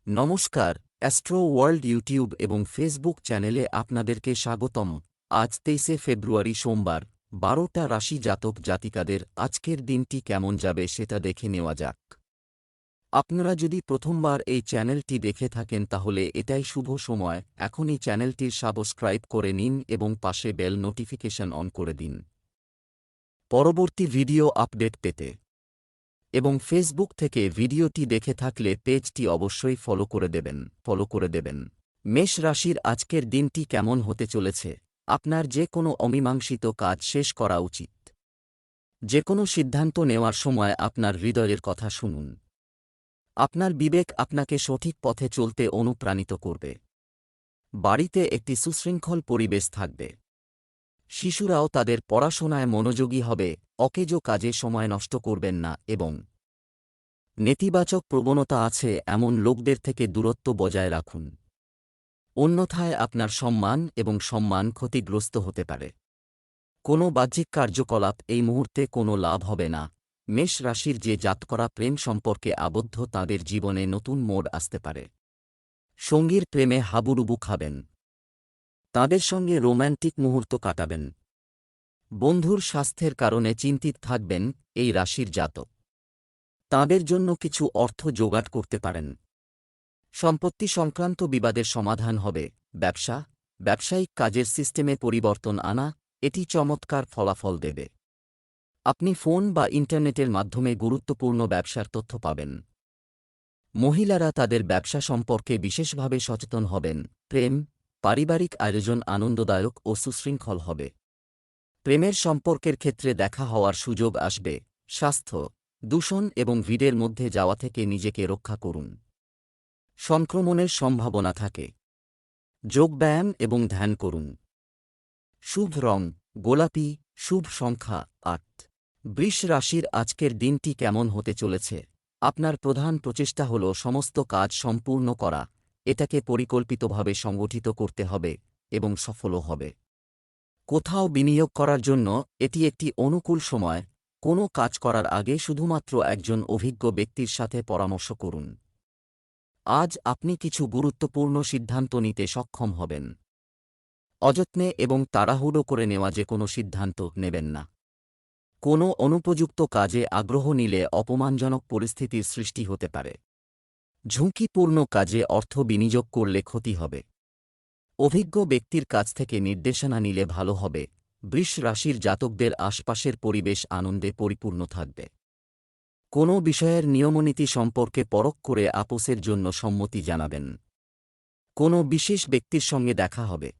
নমস্কার, astro world YouTube এবং Facebook চ্যানেলে আপনাদেরকে স্বাগতম। আজ 23শে ফেব্রুয়ারি সোমবার, 12টা রাশি জাতক জাতিকাদের আজকের দিনটি কেমন যাবে সেটা দেখে নেওয়া যাক। আপনারা যদি প্রথমবার এই চ্যানেলটি দেখে থাকেন তাহলে এটাই শুভ সময়, এখনই চ্যানেলটির সাবস্ক্রাইব করে নিন এবং পাশে বেল নোটিফিকেশন অন করে দিন পরবর্তী ভিডিও আপডেট পেতে। এবং ফেসবুক থেকে ভিডিওটি দেখে থাকলে পেজটি অবশ্যই ফলো করে দেবেন। মেষ রাশির আজকের দিনটি কেমন হতে চলেছে? আপনার যে কোনো অমীমাংসিত কাজ শেষ করা উচিত। যে কোনো সিদ্ধান্ত নেওয়ার সময় আপনার হৃদয়ের কথা শুনুন। আপনার বিবেক আপনাকে সঠিক পথে চলতে অনুপ্রাণিত করবে। বাড়িতে একটি সুশৃঙ্খল পরিবেশ থাকবে। শিশুরাও তাদের পড়াশোনায় মনোযোগী হবে, অকেজো কাজে সময় নষ্ট করবেন না এবং নেতিবাচক প্রবণতা আছে এমন লোকদের থেকে দূরত্ব বজায় রাখুন। অন্যথায় আপনার সম্মান এবং সম্মান ক্ষতিগ্রস্ত হতে পারে। কোনো বাহ্যিক কার্যকলাপ এই মুহূর্তে কোনো লাভ হবে না। মেষ রাশির যে জাতকরা প্রেম সম্পর্কে আবদ্ধ তাদের জীবনে নতুন মোড় আসতে পারে। সঙ্গীর প্রেমে হাবুডুবু খাবেন। তাঁদের সঙ্গে রোম্যান্টিক মুহূর্ত কাটাবেন। বন্ধুর স্বাস্থ্যের কারণে চিন্তিত থাকবেন এই রাশির জাতক। তাঁদের জন্য কিছু অর্থ জোগাড় করতে পারেন। সম্পত্তি সংক্রান্ত বিবাদের সমাধান হবে। ব্যবসায়িক কাজের সিস্টেমে পরিবর্তন আনা, এটি চমৎকার ফলাফল দেবে। আপনি ফোন বা ইন্টারনেটের মাধ্যমে গুরুত্বপূর্ণ ব্যবসার তথ্য পাবেন। মহিলারা তাদের ব্যবসা সম্পর্কে বিশেষভাবে সচেতন হবেন। প্রেম, পারিবারিক আয়োজন আনন্দদায়ক ও সুশৃঙ্খল হবে। প্রেমের সম্পর্কের ক্ষেত্রে দেখা হওয়ার সুযোগ আসবে। স্বাস্থ্য, দূষণ এবং ভিড়ের মধ্যে যাওয়া থেকে নিজেকে রক্ষা করুন। সংক্রমণের সম্ভাবনা থাকে। যোগব্যায়াম এবং ধ্যান করুন। শুভ রং গোলাপি, শুভ সংখ্যা 8। বৃষ রাশির আজকের দিনটি কেমন হতে চলেছে? আপনার প্রধান প্রচেষ্টা হল সমস্ত কাজ সম্পূর্ণ করা। এটাকে পরিকল্পিতভাবে সংগঠিত করতে হবে এবং সফলও হবে। কোথাও বিনিয়োগ করার জন্য এটি একটি অনুকূল সময়। কোনো কাজ করার আগে শুধুমাত্র একজন অভিজ্ঞ ব্যক্তির সাথে পরামর্শ করুন। আজ আপনি কিছু গুরুত্বপূর্ণ সিদ্ধান্ত নিতে সক্ষম হবেন। অযত্নে এবং তাড়াহুড়ো করে নেওয়া যে কোনো সিদ্ধান্ত নেবেন না। কোনো অনুপযুক্ত কাজে আগ্রহ নিলে অপমানজনক পরিস্থিতির সৃষ্টি হতে পারে। ঝুঁকিপূর্ণ কাজে অর্থ বিনিয়োগ করলে ক্ষতি হবে। অভিজ্ঞ ব্যক্তির কাছ থেকে নির্দেশনা নিলে ভালো হবে। বৃষ রাশির জাতকদের আশপাশের পরিবেশ আনন্দে পরিপূর্ণ থাকবে। কোনো বিষয়ের নিয়মনীতি সম্পর্কে পরখ করে আপোসের জন্য সম্মতি জানাবেন। কোনো বিশেষ ব্যক্তির সঙ্গে দেখা হবে।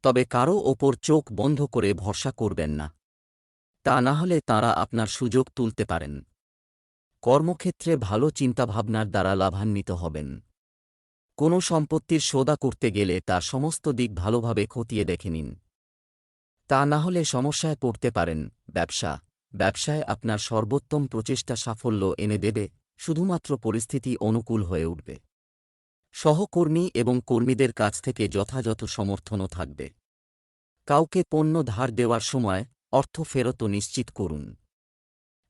তবে কারও ওপর চোখ বন্ধ করে ভরসা করবেন না। তা না হলে তাঁরা আপনার সুযোগ তুলতে পারেন। কর্মক্ষেত্রে ভালো চিন্তাভাবনার দ্বারা লাভান্বিত হবেন। কোনো সম্পত্তির সৌদা করতে গেলে তার সমস্ত দিক ভালোভাবে খতিয়ে দেখে নিন। তা না হলে সমস্যায় পড়তে পারেন। ব্যবসায় আপনার সর্বোত্তম প্রচেষ্টা সাফল্য এনে দেবে, শুধুমাত্র পরিস্থিতি অনুকূল হয়ে উঠবে। সহকর্মী এবং কর্মীদের কাছ থেকে যথাযথ সমর্থনও থাকবে। কাউকে পণ্য ধার দেওয়ার সময় অর্থ ফেরত নিশ্চিত করুন।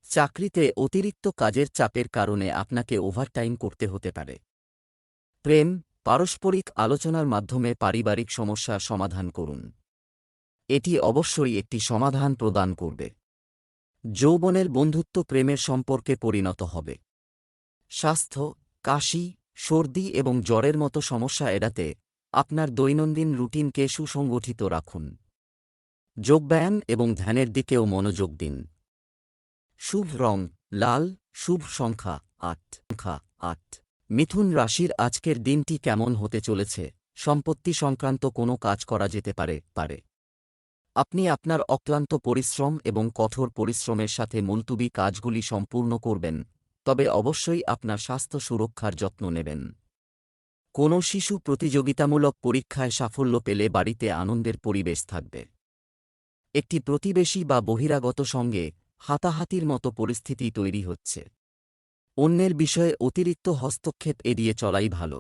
চাকরিতে অতিরিক্ত কাজের চাপের কারণে আপনাকে ওভারটাইম করতে হতে পারে। প্রেম, পারস্পরিক আলোচনার মাধ্যমে পারিবারিক সমস্যার সমাধান করুন। এটি অবশ্যই একটি সমাধান প্রদান করবে। যৌবনের বন্ধুত্ব প্রেমের সম্পর্কে পরিণত হবে। স্বাস্থ্য, কাশি, সর্দি এবং জ্বরের মতো সমস্যা এড়াতে আপনার দৈনন্দিন রুটিনকে সুসংগঠিত রাখুন। যোগব্যায়াম এবং ধ্যানের দিকেও মনোযোগ দিন। শুভ রং লাল, শুভ সংখ্যা 8। মিথুন রাশির আজকের দিনটি কেমন হতে চলেছে? সম্পত্তি সংক্রান্ত কোনো কাজ করা যেতে পারে। আপনি আপনার অক্লান্ত পরিশ্রম এবং কঠোর পরিশ্রমের সাথে মুলতুবি কাজগুলি সম্পূর্ণ করবেন, তবে অবশ্যই আপনার স্বাস্থ্য সুরক্ষার যত্ন নেবেন। কোনো শিশু প্রতিযোগিতামূলক পরীক্ষায় সাফল্য পেলে বাড়িতে আনন্দের পরিবেশ থাকবে। একটি প্রতিবেশী বা বহিরাগত সঙ্গে হাতাহাতির মতো পরিস্থিতি তৈরি হচ্ছে। অন্যের বিষয়ে অতিরিক্ত হস্তক্ষেপ এড়িয়ে চলাই ভালো।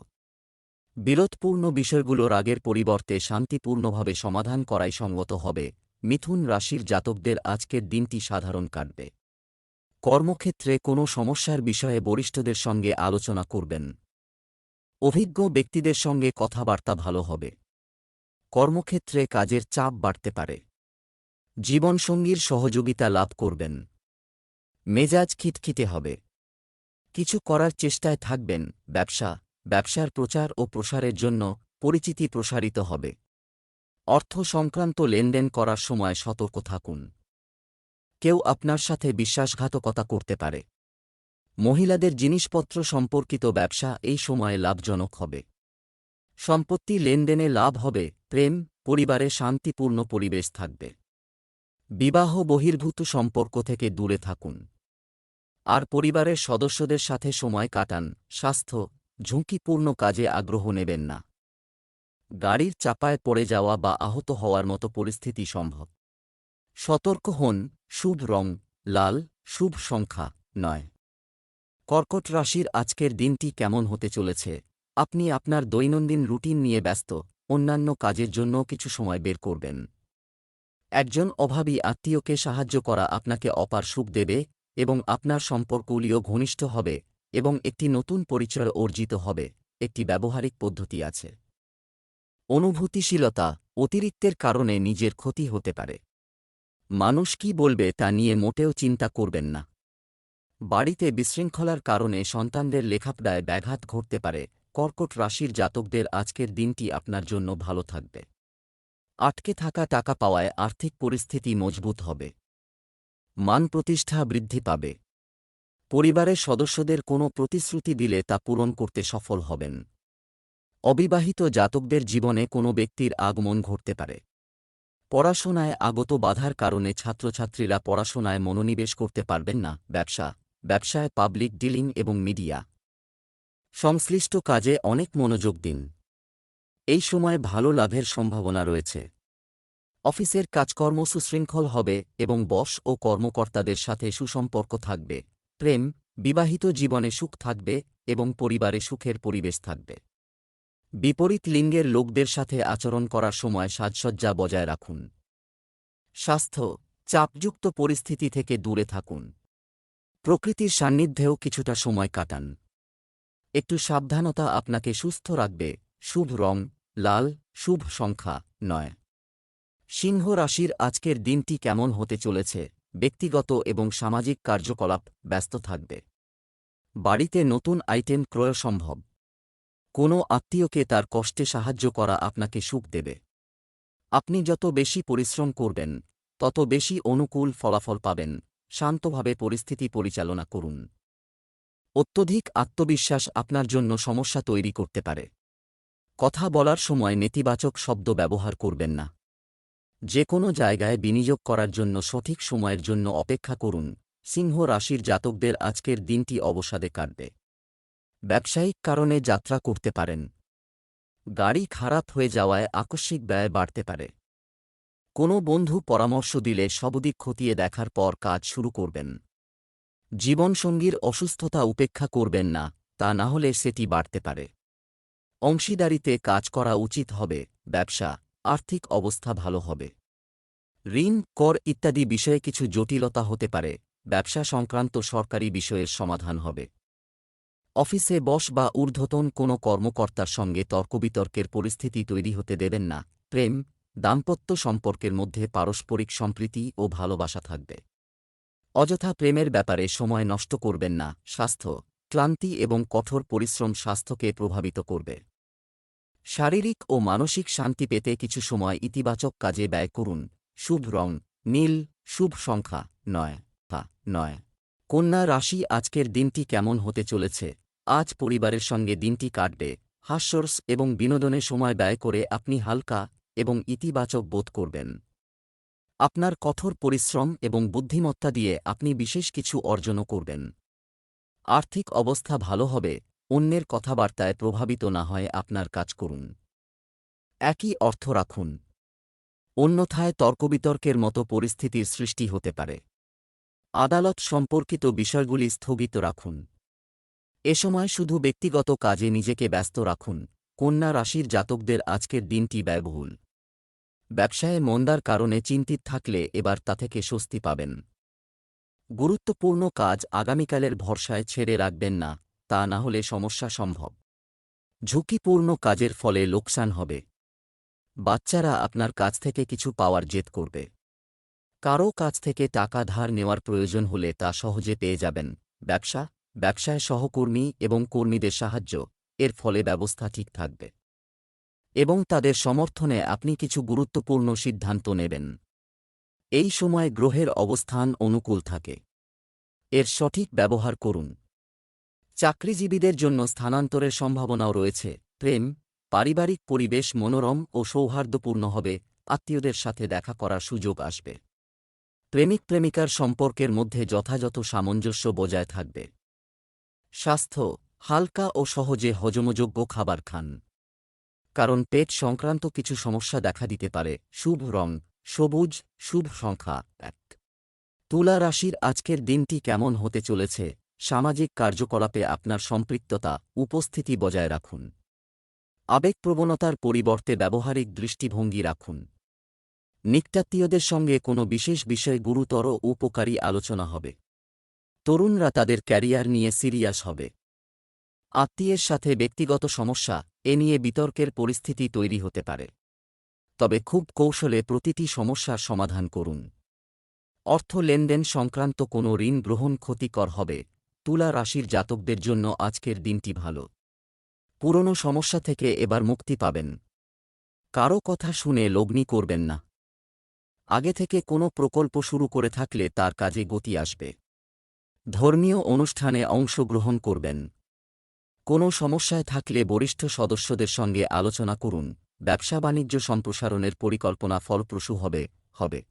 বিরোধপূর্ণ বিষয়গুলো রাগের পরিবর্তে শান্তিপূর্ণভাবে সমাধান করাই সঙ্গত হবে। মিথুন রাশির জাতকদের আজকের দিনটি সাধারণ কাটবে। কর্মক্ষেত্রে কোনো সমস্যার বিষয়ে বরিষ্ঠদের সঙ্গে আলোচনা করবেন। অভিজ্ঞ ব্যক্তিদের সঙ্গে কথাবার্তা ভালো হবে। কর্মক্ষেত্রে কাজের চাপ বাড়তে পারে। জীবনসঙ্গীর সহযোগিতা লাভ করবেন। মেজাজ খিটখিটে হবে। কিছু করার চেষ্টায় থাকবেন। ব্যবসার প্রচার ও প্রসারের জন্য পরিচিতি প্রসারিত হবে। অর্থ সংক্রান্ত লেনদেন করার সময় সতর্ক থাকুন। কেউ আপনার সাথে বিশ্বাসঘাতকতা করতে পারে। মহিলাদের জিনিসপত্র সম্পর্কিত ব্যবসা এই সময়ে লাভজনক হবে। সম্পত্তি লেনদেনে লাভ হবে। পরিবারে শান্তিপূর্ণ পরিবেশ থাকবে। বিবাহ বহির্ভূত সম্পর্ক থেকে দূরে থাকুন। আর পরিবারের সদস্যদের সাথে সময় কাটান। স্বাস্থ্য, ঝুঁকিপূর্ণ কাজে আগ্রহ নেবেন না। গাড়ির চাপায় পড়ে যাওয়া বা আহত হওয়ার মতো পরিস্থিতি সম্ভব। সতর্ক হন। শুভ রং লাল, শুভ সংখ্যা 9। কর্কট রাশির আজকের দিনটি কেমন হতে চলেছে? আপনি আপনার দৈনন্দিন রুটিন নিয়ে ব্যস্ত, অন্যান্য কাজের জন্য কিছু সময় বের করবেন। একজন অভাবী আত্মীয়কে সাহায্য করা আপনাকে অপার সুখ দেবে এবং আপনার সম্পর্কগুলিও ঘনিষ্ঠ হবে এবং একটি নতুন পরিচয় অর্জিত হবে। একটি ব্যবহারিক পদ্ধতি আছে। অনুভূতিশীলতা, অতিরিক্তের কারণে নিজের ক্ষতি হতে পারে। মানুষ কি বলবে তা নিয়ে মোটেও চিন্তা করবেন না। বাড়িতে বিশৃঙ্খলার কারণে সন্তানদের লেখাপড়ায় ব্যাঘাত ঘটতে পারে। কর্কট রাশির জাতকদের আজকের দিনটি আপনার জন্য ভালো থাকবে। আটকে থাকা টাকা পাওয়ায় আর্থিক পরিস্থিতি মজবুত হবে। মান প্রতিষ্ঠা বৃদ্ধি পাবে। পরিবারের সদস্যদের কোনো প্রতিশ্রুতি দিলে তা পূরণ করতে সফল হবেন। অবিবাহিত জাতকদের জীবনে কোনো ব্যক্তির আগমন ঘটতে পারে। পড়াশোনায় আগত বাধার কারণে ছাত্রছাত্রীরা পড়াশোনায় মনোনিবেশ করতে পারবেন না। ব্যবসায় পাবলিক ডিলিং এবং মিডিয়া সংশ্লিষ্ট কাজে অনেক মনোযোগ দিন। এই সময় ভালো লাভের সম্ভাবনা রয়েছে। অফিসের কাজকর্ম সুশৃঙ্খল হবে এবং বস ও কর্মকর্তাদের সাথে সুসম্পর্ক থাকবে। বিবাহিত জীবনে সুখ থাকবে এবং পরিবারে সুখের পরিবেশ থাকবে। বিপরীত লিঙ্গের লোকদের সাথে আচরণ করার সময় সাজসজ্জা বজায় রাখুন। স্বাস্থ্য, চাপযুক্ত পরিস্থিতি থেকে দূরে থাকুন। প্রকৃতির সান্নিধ্যেও কিছুটা সময় কাটান। একটু সাবধানতা আপনাকে সুস্থ রাখবে। শুভ রং লাল, শুভ সংখ্যা 9। সিংহ রাশির আজকের দিনটি কেমন হতে চলেছে? ব্যক্তিগত এবং সামাজিক কার্যকলাপ ব্যস্ত থাকবে। বাড়িতে নতুন আইটেম ক্রয় সম্ভব। কোনো আত্মীয়কে তার কষ্টে সাহায্য করা আপনাকে সুখ দেবে। আপনি যত বেশি পরিশ্রম করবেন, তত বেশি অনুকূল ফলাফল পাবেন। শান্তভাবে পরিস্থিতি পরিচালনা করুন। অত্যধিক আত্মবিশ্বাস আপনার জন্য সমস্যা তৈরি করতে পারে। কথা বলার সময় নেতিবাচক শব্দ ব্যবহার করবেন না। যে কোনো জায়গায় বিনিয়োগ করার জন্য সঠিক সময়ের জন্য অপেক্ষা করুন। সিংহ রাশির জাতকদের আজকের দিনটি অবসাদে কাটবে। ব্যবসায়িক কারণে যাত্রা করতে পারেন। গাড়ি খারাপ হয়ে যাওয়ায় আকস্মিক ব্যয় বাড়তে পারে। কোনো বন্ধু পরামর্শ দিলে সবদিক খতিয়ে দেখার পর কাজ শুরু করবেন। জীবনসঙ্গীর অসুস্থতা উপেক্ষা করবেন না, তা না হলে সেটি বাড়তে পারে। অংশীদারিতে কাজ করা উচিত হবে। আর্থিক অবস্থা ভালো হবে। ঋণ, কর ইত্যাদি বিষয়ে কিছু জটিলতা হতে পারে। ব্যবসা সংক্রান্ত সরকারি বিষয়ের সমাধান হবে। অফিসে বস বা ঊর্ধ্বতন কোনো কর্মকর্তার সঙ্গে তর্কবিতর্কের পরিস্থিতি তৈরি হতে দেবেন না। দাম্পত্য সম্পর্কের মধ্যে পারস্পরিক সম্প্রীতি ও ভালোবাসা থাকবে। অযথা প্রেমের ব্যাপারে সময় নষ্ট করবেন না। স্বাস্থ্য, ক্লান্তি এবং কঠোর পরিশ্রম স্বাস্থ্যকে প্রভাবিত করবে। শারীরিক ও মানসিক শান্তি পেতে কিছু সময় ইতিবাচক কাজে ব্যয় করুন। শুভ রং নীল, শুভ সংখ্যা 9। কন্যা রাশি আজকের দিনটি কেমন হতে চলেছে? আজ পরিবারের সঙ্গে দিনটি কাটবে। হাস্যরস এবং বিনোদনে সময় ব্যয় করে আপনি হালকা এবং ইতিবাচক বোধ করবেন। আপনার কঠোর পরিশ্রম এবং বুদ্ধিমত্তা দিয়ে আপনি বিশেষ কিছু অর্জনও করবেন। আর্থিক অবস্থা ভালো হবে। অন্যের কথাবার্তায় প্রভাবিত না হয়ে আপনার কাজ করুন। একই অর্থ রাখুন। অন্যথায় তর্কবিতর্কের মতো পরিস্থিতির সৃষ্টি হতে পারে। আদালত সম্পর্কিত বিষয়গুলি স্থগিত রাখুন। এ সময় শুধু ব্যক্তিগত কাজে নিজেকে ব্যস্ত রাখুন। কন্যা রাশির জাতকদের আজকের দিনটি ব্যয়বহুল। ব্যবসায়ে মন্দার কারণে চিন্তিত থাকলে এবার তা থেকে স্বস্তি পাবেন। গুরুত্বপূর্ণ কাজ আগামীকালের ভরসায় ছেড়ে রাখবেন না, তা না হলে সমস্যা সম্ভব। ঝুঁকিপূর্ণ কাজের ফলে লোকসান হবে। বাচ্চারা আপনার কাছ থেকে কিছু পাওয়ার জেদ করবে। কারও কাছ থেকে টাকা ধার নেওয়ার প্রয়োজন হলে তা সহজে পেয়ে যাবেন। ব্যবসায় সহকর্মী এবং কর্মীদের সাহায্য, এর ফলে ব্যবস্থা ঠিক থাকবে এবং তাদের সমর্থনে আপনি কিছু গুরুত্বপূর্ণ সিদ্ধান্ত নেবেন। এই সময় গ্রহের অবস্থান অনুকূল থাকে। এর সঠিক ব্যবহার করুন। চাকরিজীবীদের জন্য স্থানান্তরের সম্ভাবনাও রয়েছে। পারিবারিক পরিবেশ মনোরম ও সৌহার্দ্যপূর্ণ হবে। আত্মীয়দের সাথে দেখা করার সুযোগ আসবে। প্রেমিক-প্রেমিকার সম্পর্কের মধ্যে যথাযথ সামঞ্জস্য বজায় থাকবে। স্বাস্থ্য, হালকা ও সহজে হজমযোগ্য খাবার খান, কারণ পেট সংক্রান্ত কিছু সমস্যা দেখা দিতে পারে। শুভ রং সবুজ, শুভ সংখ্যা 1। তুলা রাশির আজকের দিনটি কেমন হতে চলেছে? সামাজিক কার্যকলাপে আপনার সম্পৃক্ততা, উপস্থিতি বজায় রাখুন। আবেগপ্রবণতার পরিবর্তে ব্যবহারিক দৃষ্টিভঙ্গি রাখুন। নিকটাত্মীয়দের সঙ্গে কোনো বিশেষ বিষয়ে গুরুতর ও উপকারী আলোচনা হবে। তরুণরা তাদের ক্যারিয়ার নিয়ে সিরিয়াস হবে। আত্মীয়ের সাথে ব্যক্তিগত সমস্যা, এ নিয়ে বিতর্কের পরিস্থিতি তৈরি হতে পারে। তবে খুব কৌশলে প্রতিটি সমস্যার সমাধান করুন। অর্থ লেনদেন সংক্রান্ত কোনো ঋণ গ্রহণ ক্ষতিকর হবে। তুলা রাশির জাতকদের জন্য আজকের দিনটি ভালো। পুরনো সমস্যা থেকে এবার মুক্তি পাবেন। কারও কথা শুনে লগ্নি করবেন না। আগে থেকে কোনো প্রকল্প শুরু করে থাকলে তার কাজে গতি আসবে। ধর্মীয় অনুষ্ঠানে অংশগ্রহণ করবেন। কোনো সমস্যায় থাকলে বরিষ্ঠ সদস্যদের সঙ্গে আলোচনা করুন। ব্যবসা-বাণিজ্য সম্প্রসারণের পরিকল্পনা ফলপ্রসূ হবে।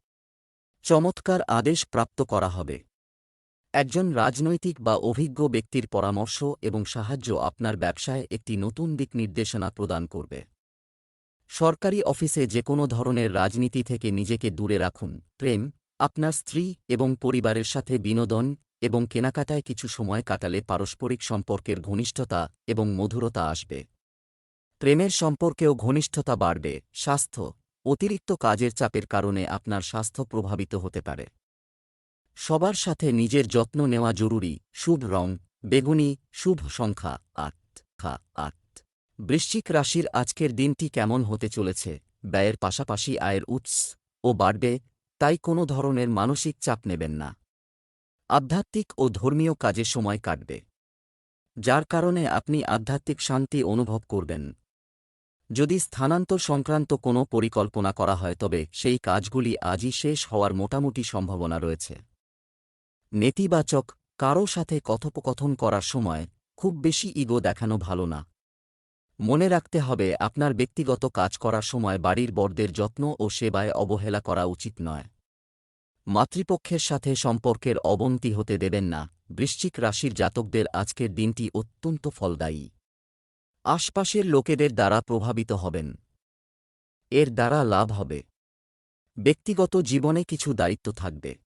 চমৎকার আদেশ প্রাপ্ত করা হবে। একজন রাজনৈতিক বা অভিজ্ঞ ব্যক্তির পরামর্শ এবং সাহায্য আপনার ব্যবসায় একটি নতুন দিক নির্দেশনা প্রদান করবে। সরকারি অফিসে যে কোনো ধরনের রাজনীতি থেকে নিজেকে দূরে রাখুন। আপনার স্ত্রী এবং পরিবারের সাথে বিনোদন এবং কেনাকাটায় কিছু সময় কাটালে পারস্পরিক সম্পর্কের ঘনিষ্ঠতা এবং মধুরতা আসবে। প্রেমের সম্পর্কেও ঘনিষ্ঠতা বাড়বে। স্বাস্থ্য, অতিরিক্ত কাজের চাপের কারণে আপনার স্বাস্থ্য প্রভাবিত হতে পারে। সবার সাথে নিজের যত্ন নেওয়া জরুরি। শুভ রং বেগুনি, শুভ সংখ্যা 8। বৃশ্চিক রাশির আজকের দিনটি কেমন হতে চলেছে? ব্যয়ের পাশাপাশি আয়ের উৎসও বাড়বে, তাই কোনো ধরনের মানসিক চাপ নেবেন না। আধ্যাত্মিক ও ধর্মীয় কাজে সময় কাটবে, যার কারণে আপনি আধ্যাত্মিক শান্তি অনুভব করবেন। যদি স্থানান্তর সংক্রান্ত কোনো পরিকল্পনা করা হয় তবে সেই কাজগুলি আজই শেষ হওয়ার মোটামুটি সম্ভাবনা রয়েছে। নেতিবাচক কারও সাথে কথোপকথন করার সময় খুব বেশি ইগো দেখানো ভালো না। মনে রাখতে হবে, আপনার ব্যক্তিগত কাজ করার সময় বাড়ির বড়দের যত্ন ও সেবায় অবহেলা করা উচিত নয়। মাতৃপক্ষের সাথে সম্পর্কের অবনতি হতে দেবেন না। বৃশ্চিক রাশির জাতকদের আজকের দিনটি অত্যন্ত ফলদায়ী। আশপাশের লোকেদের দ্বারা প্রভাবিত হবেন। এর দ্বারা লাভ হবে। ব্যক্তিগত জীবনে কিছু দায়িত্ব থাকবে।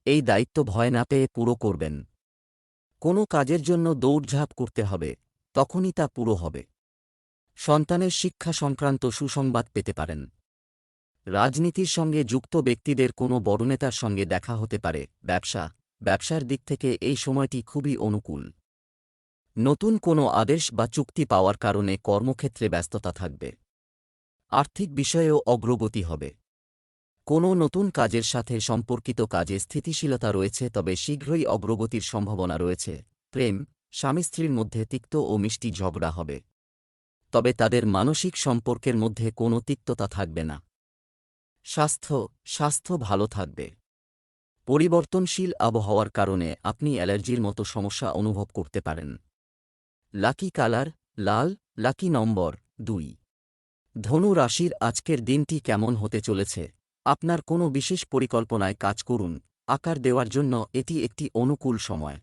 এই দায়িত্ব ভয় না পেয়ে পুরো করবেন। কোনো কাজের জন্য দৌড়ঝাঁপ করতে হবে, তখনই তা পুরো হবে। সন্তানের শিক্ষা সংক্রান্ত সুসংবাদ পেতে পারেন। রাজনীতির সঙ্গে যুক্ত ব্যক্তিদের কোনো বড় নেতার সঙ্গে দেখা হতে পারে। ব্যবসার দিক থেকে এই সময়টি খুবই অনুকূল। নতুন কোনো আদেশ বা চুক্তি পাওয়ার কারণে কর্মক্ষেত্রে ব্যস্ততা থাকবে। আর্থিক বিষয়েও অগ্রগতি হবে। কোনো নতুন কাজের সাথে সম্পর্কিত কাজে স্থিতিশীলতা রয়েছে, তবে শীঘ্রই অগ্রগতির সম্ভাবনা রয়েছে। স্বামী-স্ত্রীর মধ্যে তিক্ত ও মিষ্টি ঝগড়া হবে, তবে তাদের মানসিক সম্পর্কের মধ্যে কোনো তিক্ততা থাকবে না। স্বাস্থ্য ভালো থাকবে। পরিবর্তনশীল আবহাওয়ার কারণে আপনি অ্যালার্জির মতো সমস্যা অনুভব করতে পারেন। লাকি কালার লাল, লাকি নম্বর 2। ধনু রাশির আজকের দিনটি কেমন হতে চলেছে? আপনার কোনো বিশেষ পরিকল্পনায় কাজ করুন। আকার দেওয়ার জন্য এটি একটি অনুকূল সময়।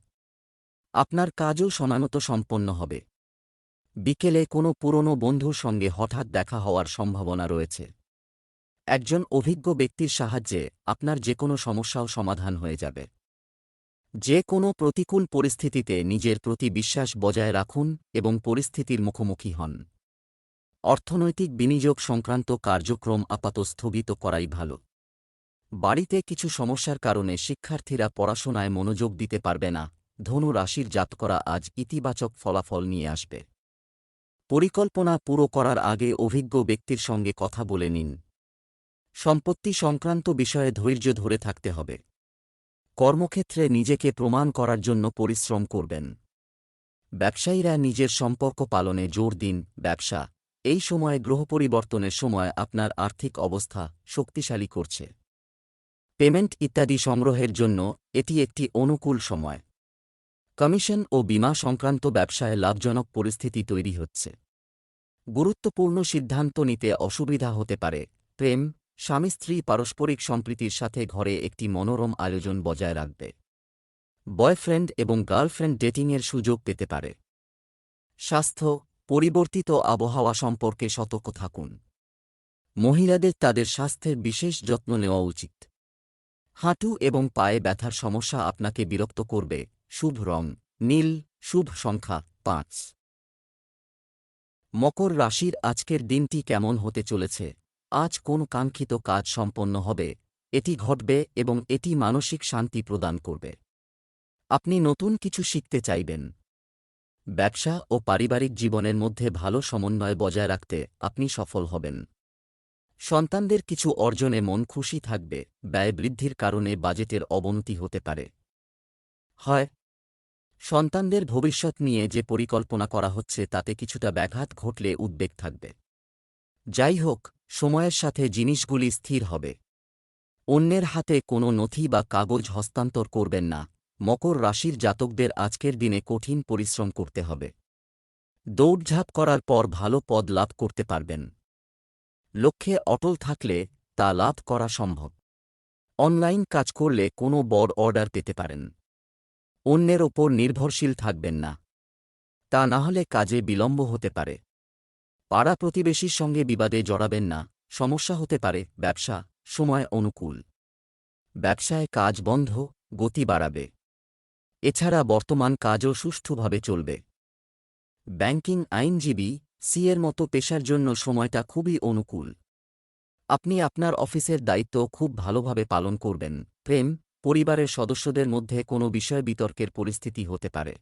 আপনার কাজও সময়মতো সম্পন্ন হবে। বিকেলে কোনো পুরনো বন্ধুর সঙ্গে হঠাৎ দেখা হওয়ার সম্ভাবনা রয়েছে। একজন অভিজ্ঞ ব্যক্তির সাহায্যে আপনার যে কোনো সমস্যাও সমাধান হয়ে যাবে। যে কোনো প্রতিকূল পরিস্থিতিতে নিজের প্রতি বিশ্বাস বজায় রাখুন এবং পরিস্থিতির মুখোমুখি হন। অর্থনৈতিক বিনিয়োগ সংক্রান্ত কার্যক্রম আপাতত স্থগিত করাই ভালো। বাড়িতে কিছু সমস্যার কারণে শিক্ষার্থীরা পড়াশোনায় মনোযোগ দিতে পারবে না। ধনু রাশির জাতকরা আজ ইতিবাচক ফলাফল নিয়ে আসবে। পরিকল্পনা পুরো করার আগে অভিজ্ঞ ব্যক্তির সঙ্গে কথা বলে নিন। সম্পত্তি সংক্রান্ত বিষয়ে ধৈর্য ধরে থাকতে হবে। কর্মক্ষেত্রে নিজেকে প্রমাণ করার জন্য পরিশ্রম করবেন। ব্যবসায়ীরা নিজের সম্পর্ক পালনে জোর দিন। ব্যবসা এই সময়ে গ্রহ পরিবর্তনের সময় আপনার আর্থিক অবস্থা শক্তিশালী করছে। পেমেন্ট ইত্যাদি সংগ্রহের জন্য এটি একটি অনুকূল সময়। কমিশন ও বীমা সংক্রান্ত ব্যবসায় লাভজনক পরিস্থিতি তৈরি হচ্ছে। গুরুত্বপূর্ণ সিদ্ধান্ত নিতে অসুবিধা হতে পারে। প্রেম স্বামী স্ত্রী পারস্পরিক সম্প্রীতির সাথে ঘরে একটি মনোরম আয়োজন বজায় রাখবে। বয়ফ্রেন্ড এবং গার্লফ্রেন্ড ডেটিংয়ের সুযোগ পেতে পারে। স্বাস্থ্য পরিবর্তিত আবহাওয়া সম্পর্কে সতর্ক থাকুন। মহিলাদের তাদের স্বাস্থ্যের বিশেষ যত্ন নেওয়া উচিত। হাঁটু এবং পায়ে ব্যথার সমস্যা আপনাকে বিরক্ত করবে। শুভ রং নীল, শুভ সংখ্যা 5। মকর রাশির আজকের দিনটি কেমন হতে চলেছে? আজ কোন কাঙ্ক্ষিত কাজ সম্পন্ন হবে, এটি ঘটবে এবং এটি মানসিক শান্তি প্রদান করবে। আপনি নতুন কিছু শিখতে চাইবেন। ব্যবসা ও পারিবারিক জীবনের মধ্যে ভালো সমন্বয় বজায় রাখতে আপনি সফল হবেন। সন্তানদের কিছু অর্জনে মন খুশি থাকবে। ব্যয় বৃদ্ধির কারণে বাজেটের অবনতি হতে পারে। হয় সন্তানদের ভবিষ্যৎ নিয়ে যে পরিকল্পনা করা হচ্ছে তাতে কিছুটা ব্যাঘাত ঘটলে উদ্বেগ থাকবে। যাই হোক, সময়ের সাথে জিনিসগুলি স্থির হবে। অন্যের হাতে কোনো নথি বা কাগজ হস্তান্তর করবেন না। মকর রাশির জাতকদের আজকের দিনে কঠিন পরিশ্রম করতে হবে। দৌড়ঝাঁপ করার পর ভালো পদ লাভ করতে পারবেন। লক্ষ্যে অটল থাকলে তা লাভ করা সম্ভব। অনলাইন কাজ করলে কোনো বড় অর্ডার পেতে পারেন। অন্যের ওপর নির্ভরশীল থাকবেন না, তা না হলে কাজে বিলম্ব হতে পারে। পাড়া প্রতিবেশীর সঙ্গে বিবাদে জড়াবেন না, সমস্যা হতে পারে। ব্যবসা সময় অনুকূল। ব্যবসায় কাজ বন্ধ, গতি বাড়াবে। এছাড়া বর্তমান কাজও সুষ্ঠুভাবে চলবে। ব্যাংকিং আইনজীবী সিএর মতো পেশার জন্য সময়টা খুবই অনুকূল। আপনি আপনার অফিসের দায়িত্ব খুব ভালোভাবে পালন করবেন। প্রেম পরিবারের সদস্যদের মধ্যে কোনো বিষয় বিতর্কের পরিস্থিতি হতে পারে।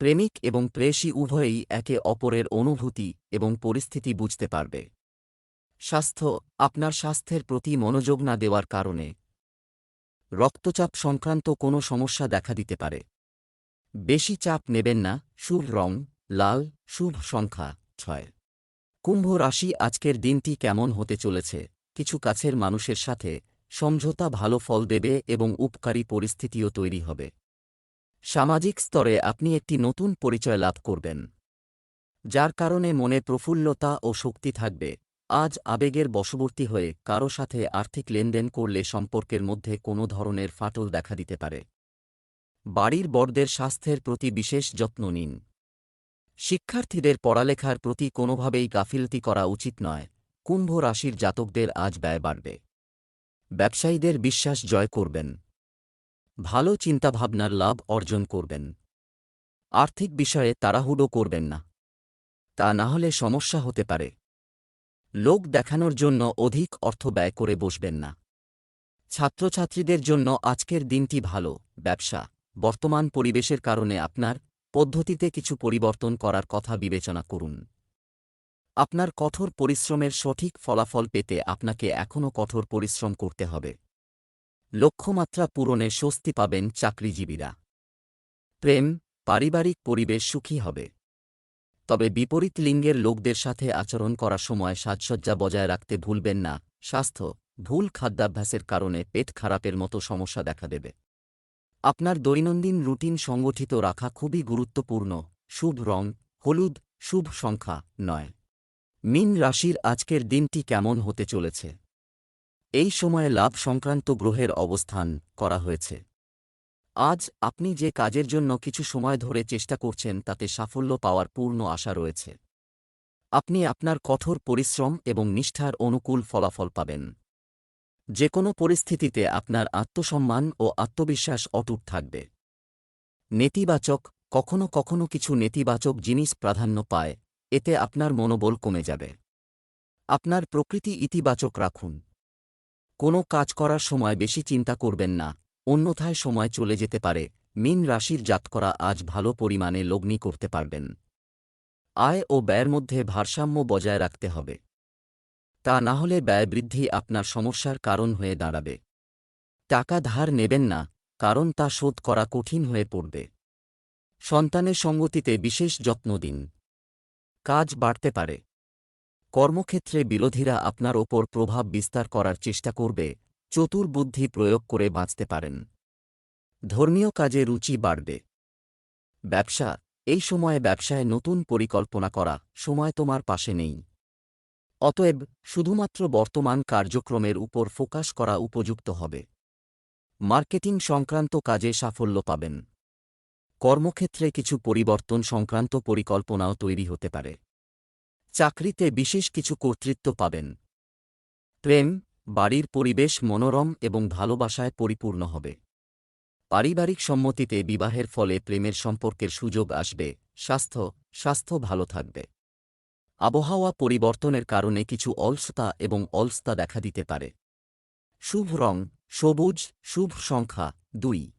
প্রেমিক এবং প্রেয়সী উভয়েই একে অপরের অনুভূতি এবং পরিস্থিতি বুঝতে পারবে। স্বাস্থ্য আপনার স্বাস্থ্যের প্রতি মনোযোগ না দেওয়ার কারণে রক্তচাপ সংক্রান্ত কোনো সমস্যা দেখা দিতে পারে। বেশি চাপ নেবেন না। শুভ রং লাল, শুভ সংখ্যা 6। কুম্ভ রাশি আজকের দিনটি কেমন হতে চলেছে? কিছু কাছের মানুষের সাথে সমঝোতা ভালো ফল দেবে এবং উপকারী পরিস্থিতিও তৈরি হবে। সামাজিক স্তরে আপনি একটি নতুন পরিচয় লাভ করবেন, যার কারণে মনে প্রফুল্লতা ও শক্তি থাকবে। আজ আবেগের বশবর্তী হয়ে কারো সাথে আর্থিক লেনদেন করলে সম্পর্কের মধ্যে কোনো ধরনের ফাটল দেখা দিতে পারে। বাড়ির বড়দের স্বাস্থ্যের প্রতি বিশেষ যত্ন নিন। শিক্ষার্থীদের পড়ালেখার প্রতি কোনোভাবেই গাফিলতি করা উচিত নয়। কুম্ভ রাশির জাতকদের আজ ব্যয় বাড়বে। ব্যবসায়ীদের বিশ্বাস জয় করবেন। ভালো চিন্তাভাবনার লাভ অর্জন করবেন। আর্থিক বিষয়ে তাড়াহুড়ো করবেন না, তা না হলে সমস্যা হতে পারে। লোক দেখানোর জন্য অধিক অর্থ ব্যয় করে বসবেন না। ছাত্রছাত্রীদের জন্য আজকের দিনটি ভালো। ব্যবসা বর্তমান পরিবেশের কারণে আপনার পদ্ধতিতে কিছু পরিবর্তন করার কথা বিবেচনা করুন। আপনার কঠোর পরিশ্রমের সঠিক ফলাফল পেতে আপনাকে এখনও কঠোর পরিশ্রম করতে হবে। লক্ষ্যমাত্রা পূরণে স্বস্তি পাবেন চাকরিজীবীরা। প্রেম পারিবারিক পরিবেশ সুখী হবে। তবে বিপরীত লিঙ্গের লোকদের সাথে আচরণ করার সময় সাজসজ্জা বজায় রাখতে ভুলবেন না। স্বাস্থ্য ভুল খাদ্যাভ্যাসের কারণে পেট খারাপের মতো সমস্যা দেখা দেবে। আপনার দৈনন্দিন রুটিন সংগঠিত রাখা খুবই গুরুত্বপূর্ণ। শুভ রং হলুদ, শুভ সংখ্যা 9। মীন রাশির আজকের দিনটি কেমন হতে চলেছে? এই সময়ে লাভ সংক্রান্ত গ্রহের অবস্থান করা হয়েছে। আজ আপনি যে কাজের জন্য কিছু সময় ধরে চেষ্টা করছেন তাতে সাফল্য পাওয়ার পূর্ণ আশা রয়েছে। আপনি আপনার কঠোর পরিশ্রম এবং নিষ্ঠার অনুকূল ফলাফল পাবেন। যে কোনো পরিস্থিতিতে আপনার আত্মসম্মান ও আত্মবিশ্বাস অটুট থাকবে। নেতিবাচক কখনো কখনো কিছু নেতিবাচক জিনিস প্রাধান্য পায়, এতে আপনার মনোবল কমে যাবে। আপনার প্রকৃতি ইতিবাচক রাখুন। কোনো কাজ করার সময় বেশি চিন্তা করবেন না, অন্যথায় সময় চলে যেতে পারে। মীন রাশির জাতকরা আজ ভালো পরিমাণে লগ্নি করতে পারবেন। আয় ও ব্যয়ের মধ্যে ভারসাম্য বজায় রাখতে হবে। তা না হলে ব্যয় বৃদ্ধি আপনার সমস্যার কারণ হয়ে দাঁড়াবে। টাকা ধার নেবেন না, কারণ তা শোধ করা কঠিন হয়ে পড়বে। সন্তানের সঙ্গতিতে বিশেষ যত্ন দিন। কাজ বাড়তে পারে। কর্মক্ষেত্রে বিরোধীরা আপনার ওপর প্রভাব বিস্তার করার চেষ্টা করবে, চতুর বুদ্ধি প্রয়োগ করে বাঁচতে পারেন। ধর্মীয় কাজে রুচি বাড়বে। ব্যবসা, এই সময়ে ব্যবসায় নতুন পরিকল্পনা করা সময় তোমার পাশে নেই। অতএব শুধুমাত্র বর্তমান কার্যক্রমের উপর ফোকাস করা উপযুক্ত হবে। মার্কেটিং সংক্রান্ত কাজে সাফল্য পাবেন। কর্মক্ষেত্রে কিছু পরিবর্তন সংক্রান্ত পরিকল্পনাও তৈরি হতে পারে। চাকরিতে বিশেষ কিছু কর্তৃত্ব পাবেন। প্রেম, বাড়ির পরিবেশ মনোরম এবং ভালোবাসায় পরিপূর্ণ হবে। পারিবারিক সম্মতিতে বিবাহের ফলে প্রেমের সম্পর্কের সুযোগ আসবে। স্বাস্থ্য ভালো থাকবে। আবহাওয়া পরিবর্তনের কারণে কিছু অলসতা এবং অলসতা দেখা দিতে পারে। শুভ রং সবুজ, শুভ সংখ্যা 2।